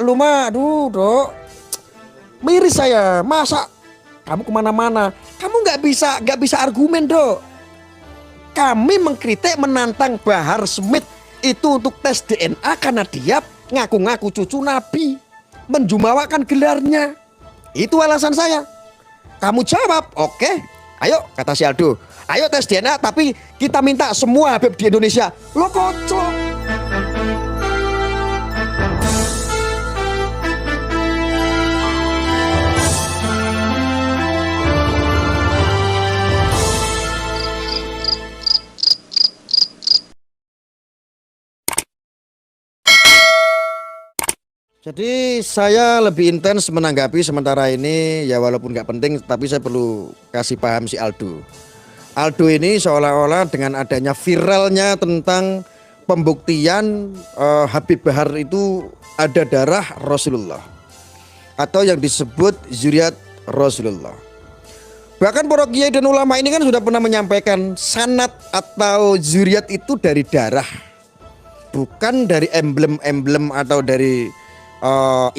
Lu mah, aduh dok, miris saya. Masa kamu kemana-mana, kamu nggak bisa argumen dok. Kami mengkritik menantang Bahar Smith itu untuk tes DNA karena dia ngaku-ngaku cucu Nabi, menjumawakan gelarnya. Itu alasan saya. Kamu jawab, oke, ayo kata si Aldo, ayo tes DNA tapi kita minta semua Habib di Indonesia. Lo kocok. Jadi saya lebih intens menanggapi sementara ini ya, walaupun nggak penting tapi saya perlu kasih paham si Aldo. Aldo ini seolah-olah dengan adanya viralnya tentang pembuktian Habib Bahar itu ada darah Rasulullah atau yang disebut zuriat Rasulullah. Bahkan para kiai dan ulama ini kan sudah pernah menyampaikan sanad atau zuriat itu dari darah, bukan dari emblem-emblem atau dari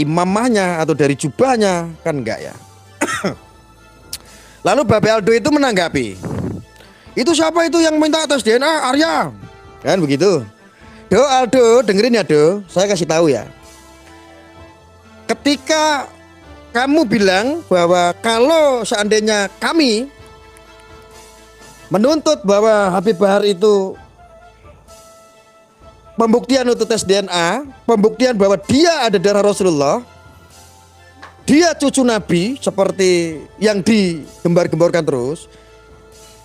imamahnya atau dari jubahnya, kan enggak ya. Lalu Babe Aldo itu menanggapi, itu siapa itu yang minta tes DNA? Arya, kan begitu. Do Aldo, dengerin ya Do, saya kasih tahu ya. Ketika kamu bilang bahwa kalau seandainya kami menuntut bahwa Habib Bahar itu pembuktian untuk tes DNA, pembuktian bahwa dia ada darah Rasulullah, dia cucu Nabi seperti yang digembar-gemborkan terus.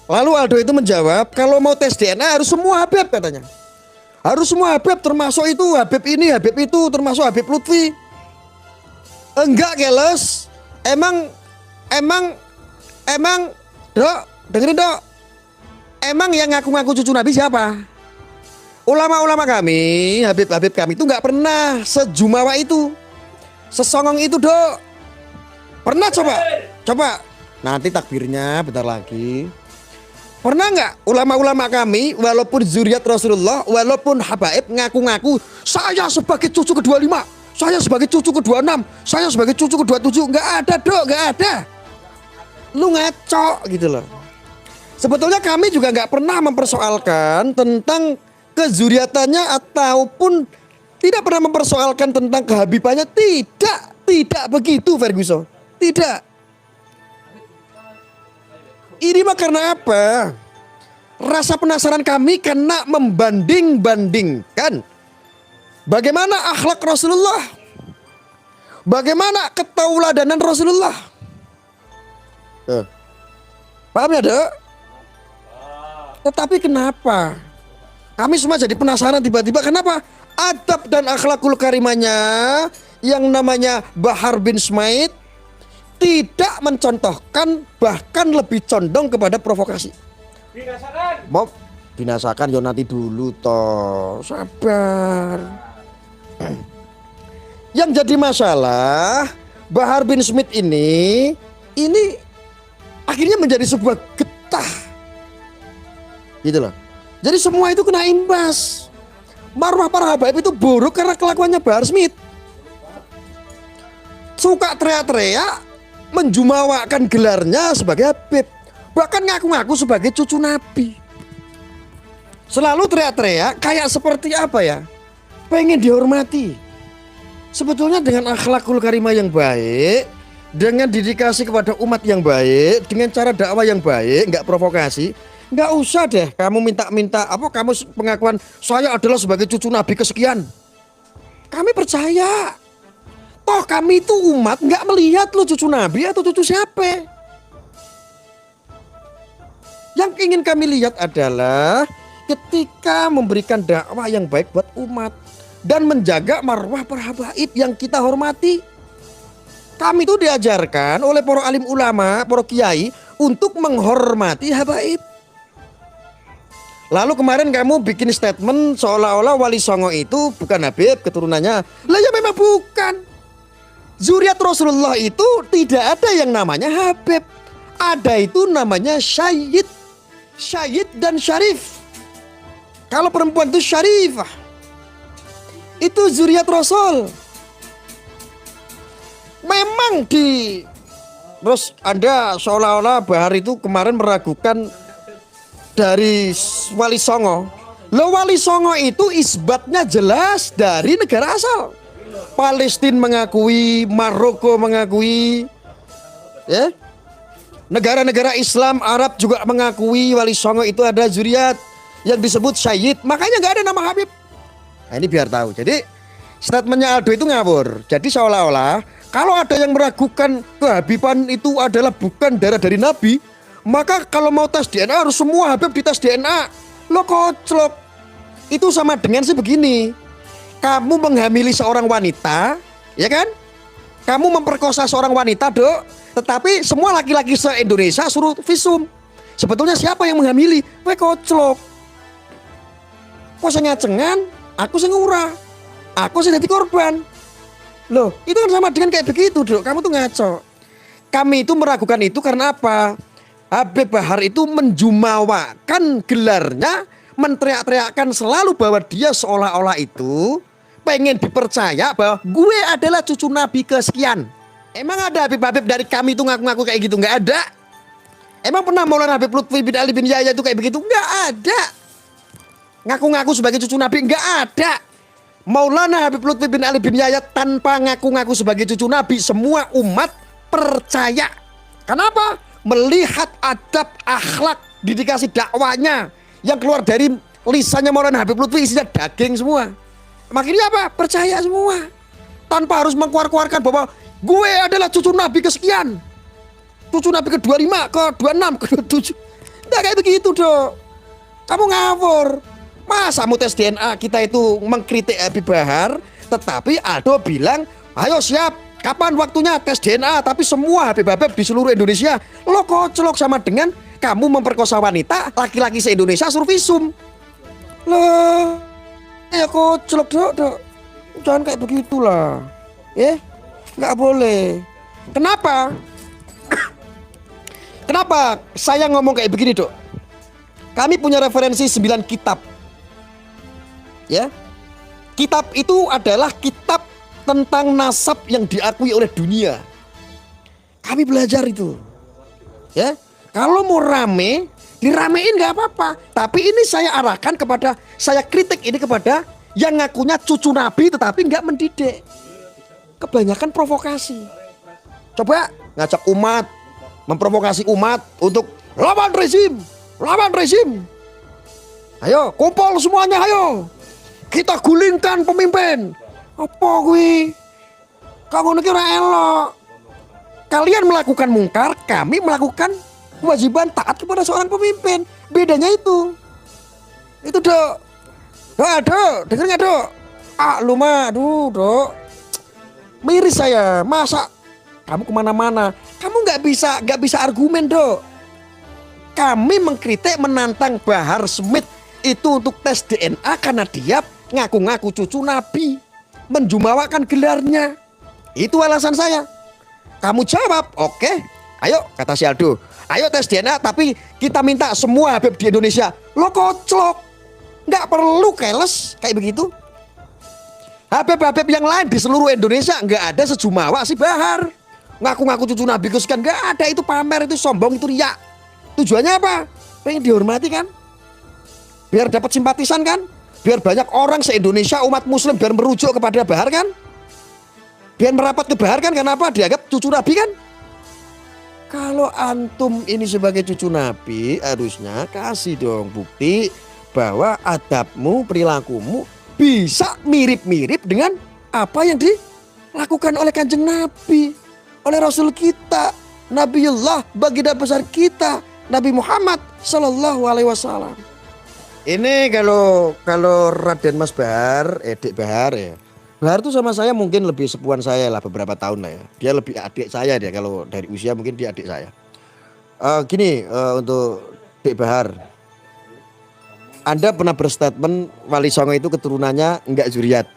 Lalu Aldo itu menjawab, kalau mau tes DNA harus semua Habib katanya. Harus semua Habib, termasuk itu Habib ini, Habib itu, termasuk Habib Lutfi. Enggak keles, emang dok, dengerin dok, emang yang ngaku-ngaku cucu Nabi siapa? Ulama-ulama kami, Habib-Habib kami itu nggak pernah sejumawa itu, sesongong itu dok. Pernah coba, nanti takbirnya bentar lagi. Pernah nggak ulama-ulama kami walaupun zuriat Rasulullah, walaupun habaib ngaku-ngaku saya sebagai cucu ke-25, saya sebagai cucu ke-26, saya sebagai cucu ke-27? Nggak ada dok, nggak ada. Lu ngaco gitu loh. Sebetulnya kami juga nggak pernah mempersoalkan tentang kezuriatannya ataupun tidak pernah mempersoalkan tentang kehabibannya. Tidak begitu Ferguson. Tidak. Ini mah karena apa? Rasa penasaran kami karena membanding-bandingkan bagaimana akhlak Rasulullah, bagaimana ketauladanan Rasulullah. Paham ya dok? Tetapi kenapa kami semua jadi penasaran tiba-tiba kenapa adab dan akhlakul karimanya yang namanya Bahar bin Smith tidak mencontohkan, bahkan lebih condong kepada provokasi. Binasakan. Mau binasakan yo nanti dulu toh, sabar. Yang jadi masalah Bahar bin Smith ini akhirnya menjadi sebuah getah. Gitu loh. Jadi semua itu kena imbas. Marwah para habaib itu buruk karena kelakuannya Bahar Smith. Suka teriak-teriak, menjumawakan gelarnya sebagai Habib, bahkan ngaku-ngaku sebagai cucu Nabi. Selalu teriak-teriak kayak seperti apa ya? Pengen dihormati. Sebetulnya dengan akhlakul karimah yang baik, dengan dedikasi kepada umat yang baik, dengan cara dakwah yang baik, nggak provokasi, nggak usah deh kamu minta apa, kamu pengakuan saya adalah sebagai cucu Nabi kesekian. Kami percaya. Toh kami itu umat nggak melihat lo cucu Nabi atau cucu siapa. Yang ingin kami lihat adalah ketika memberikan dakwah yang baik buat umat dan menjaga marwah para habaib yang kita hormati. Kami itu diajarkan oleh para alim ulama, para kiai untuk menghormati habaib. Lalu kemarin kamu bikin statement seolah-olah Wali Songo itu bukan Habib keturunannya. Lah ya memang bukan. Zuriat Rasulullah itu tidak ada yang namanya Habib. Ada itu namanya Syahid. Syahid dan Syarif. Kalau perempuan itu Syarifah, itu zuriat Rasul. Memang terus Anda seolah-olah Bahar itu kemarin meragukan dari Wali Songo. Lo Wali Songo itu isbatnya jelas dari negara asal. Palestina mengakui, Maroko mengakui, ya. Negara-negara Islam, Arab juga mengakui Wali Songo itu ada zuriat yang disebut Syahid. Makanya nggak ada nama Habib. Nah, ini biar tahu. Jadi statementnya Aldo itu ngawur. Jadi seolah-olah kalau ada yang meragukan kehabiban itu adalah bukan darah dari Nabi, maka kalau mau tes DNA harus semua Habib dites DNA. Lo koclok. Itu sama dengan begini. Kamu menghamili seorang wanita, ya kan? Kamu memperkosa seorang wanita, Dok. Tetapi semua laki-laki se-Indonesia suruh visum. Sebetulnya siapa yang menghamili? Kowe koclok. Kok sing ngacengan, aku sing ngurah. Aku sing dadi korban. Loh, itu kan sama dengan kayak begitu, Dok. Kamu tuh ngaco. Kami itu meragukan itu karena apa? Habib Bahar itu menjumawakan gelarnya, menteriak-teriakkan selalu bahwa dia seolah-olah itu pengen dipercaya bahwa gue adalah cucu Nabi kesekian. Emang ada Habib-Habib dari kami itu ngaku-ngaku kayak gitu? Nggak ada. Emang pernah Maulana Habib Lutfi bin Ali bin Yahya itu kayak begitu? Nggak ada. Ngaku-ngaku sebagai cucu Nabi? Nggak ada. Maulana Habib Lutfi bin Ali bin Yahya tanpa ngaku-ngaku sebagai cucu Nabi, semua umat percaya. Kenapa? Melihat adab, akhlak, dedikasi dakwanya yang keluar dari lisannya Maulana Habib Lutfi isinya daging semua. Makanya apa? Percaya semua. Tanpa harus mengkuar-kuarkan bahwa gue adalah cucu Nabi kesekian, cucu Nabi ke-25, ke-26, ke-27. Nggak kayak begitu, Dok. Kamu ngawur. Masa mau tes DNA kita itu mengkritik Habib Bahar, tetapi Aldo bilang, ayo siap, kapan waktunya tes DNA, tapi semua Habib-Habib di seluruh Indonesia. Lo koclok sama dengan kamu memperkosa wanita, laki-laki se-Indonesia suruh visum. Loh, ya koclok, Dok. Jangan kayak begitulah. Ya, nggak boleh. Kenapa? Kenapa saya ngomong kayak begini, Dok? Kami punya referensi 9 kitab. Ya, kitab itu adalah kitab tentang nasab yang diakui oleh dunia. Kami belajar itu. Ya, kalau mau rame, diramein nggak apa-apa. Tapi ini saya arahkan kepada, saya kritik ini kepada yang ngakunya cucu Nabi tetapi nggak mendidik. Kebanyakan provokasi. Coba ngajak umat, memprovokasi umat untuk lawan rezim, lawan rezim. Ayo, kumpul semuanya, ayo. Kita gulingkan pemimpin. Apa gue? Kamu niki ora elok. Kalian melakukan mungkar, kami melakukan kewajiban taat kepada seorang pemimpin. Bedanya itu. Itu, Dok. Dok, denger nggak, Dok? Lu mah, Dok. Miris saya. Masa kamu kemana-mana? Kamu nggak bisa argumen, Dok. Kami mengkritik, menantang Bahar Smith itu untuk tes DNA karena dia ngaku-ngaku cucu Nabi, menjumawakan gelarnya. Itu alasan saya. Kamu jawab, oke. Ayo, kata si Aldo, ayo tes DNA, tapi kita minta semua Habib di Indonesia. Lo koclok, nggak perlu keles kayak begitu. Habib-habib yang lain di seluruh Indonesia nggak ada sejumawa si Bahar. Ngaku-ngaku cucu Nabi kesekian, nggak ada. Itu pamer, itu sombong, itu riak. Tujuannya apa? Pengen dihormati kan? Biar dapat simpatisan kan? Biar banyak orang se-Indonesia umat muslim biar merujuk kepada Bahar kan? Biar merapat ke Bahar kan? Kenapa? Dianggap cucu Nabi kan? Kalau antum ini sebagai cucu Nabi, harusnya kasih dong bukti bahwa adabmu, perilakumu bisa mirip-mirip dengan apa yang dilakukan oleh Kanjeng Nabi, oleh Rasul kita, Nabiullah, baginda besar kita, Nabi Muhammad Sallallahu Alaihi Wasallam. Ini kalau Raden Mas Bahar, Dik Bahar ya. Bahar itu sama saya mungkin lebih sepuan saya lah beberapa tahun lah ya. Dia lebih adik saya dia, kalau dari usia mungkin dia adik saya. Untuk Dik Bahar, Anda pernah berstatement Wali Songo itu keturunannya enggak zuriat,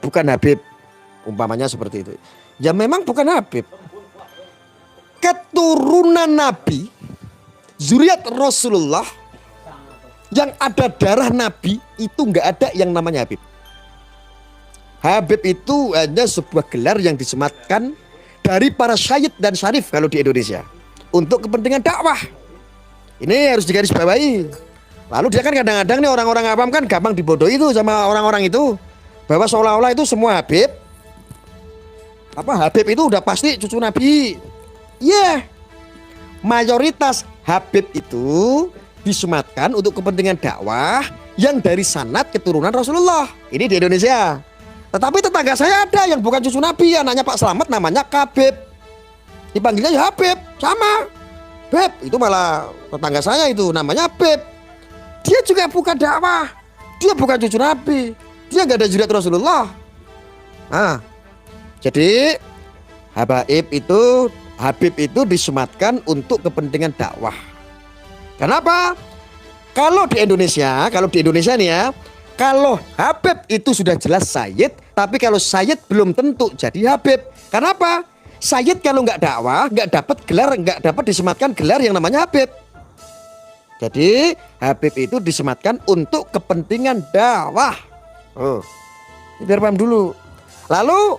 bukan Habib, umpamanya seperti itu. Ya memang bukan Habib. Keturunan Nabi, zuriat Rasulullah, yang ada darah Nabi itu nggak ada yang namanya Habib. Habib itu hanya sebuah gelar yang disematkan dari para syahid dan syarif kalau di Indonesia untuk kepentingan dakwah. Ini harus digarisbawahi. Lalu dia kan kadang-kadang nih orang-orang awam kan gampang dibodohi itu sama orang-orang itu, bahwa seolah-olah itu semua Habib Habib itu udah pasti cucu Nabi. Iya, mayoritas Habib itu disematkan untuk kepentingan dakwah yang dari sanad keturunan Rasulullah. Ini di Indonesia. Tetapi tetangga saya ada yang bukan cucu Nabi, anaknya Pak Slamet namanya Kabib. Dipanggilnya ya Habib, sama. Beb, itu malah tetangga saya itu namanya Habib. Dia juga bukan dakwah. Dia bukan cucu Nabi. Dia nggak ada zuriat Rasulullah. Nah, jadi Habib itu disematkan untuk kepentingan dakwah. Kenapa? Kalau di Indonesia nih ya, kalau Habib itu sudah jelas sayyid, tapi kalau sayyid belum tentu jadi Habib. Kenapa? Sayyid kalau nggak dakwah, nggak dapat gelar, nggak dapat disematkan gelar yang namanya Habib. Jadi Habib itu disematkan untuk kepentingan dakwah. Biar paham dulu. Lalu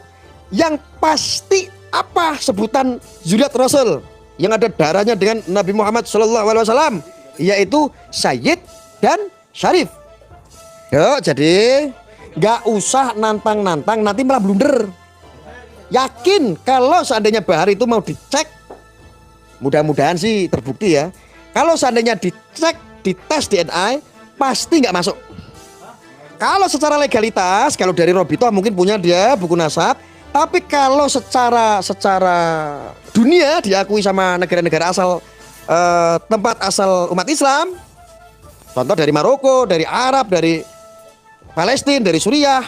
yang pasti apa sebutan zuriat Rasul yang ada darahnya dengan Nabi Muhammad SAW, yaitu sayyid dan syarif. Yo, jadi nggak usah nantang-nantang, nanti malah blunder. Yakin kalau seandainya Bahar itu mau dicek, mudah-mudahan sih terbukti ya. Kalau seandainya dicek, dites DNA, pasti nggak masuk. Kalau secara legalitas, kalau dari Robito mungkin punya dia buku nasab, tapi kalau secara dunia diakui sama negara-negara asal tempat asal umat Islam, contoh dari Maroko, dari Arab, dari Palestina, dari Suriah,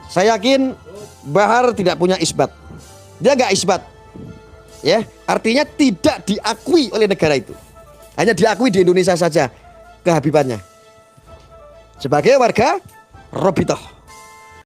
saya yakin Bahar tidak punya isbat. Dia nggak isbat, ya, artinya tidak diakui oleh negara itu. Hanya diakui di Indonesia saja kehabibannya sebagai warga Robitoh.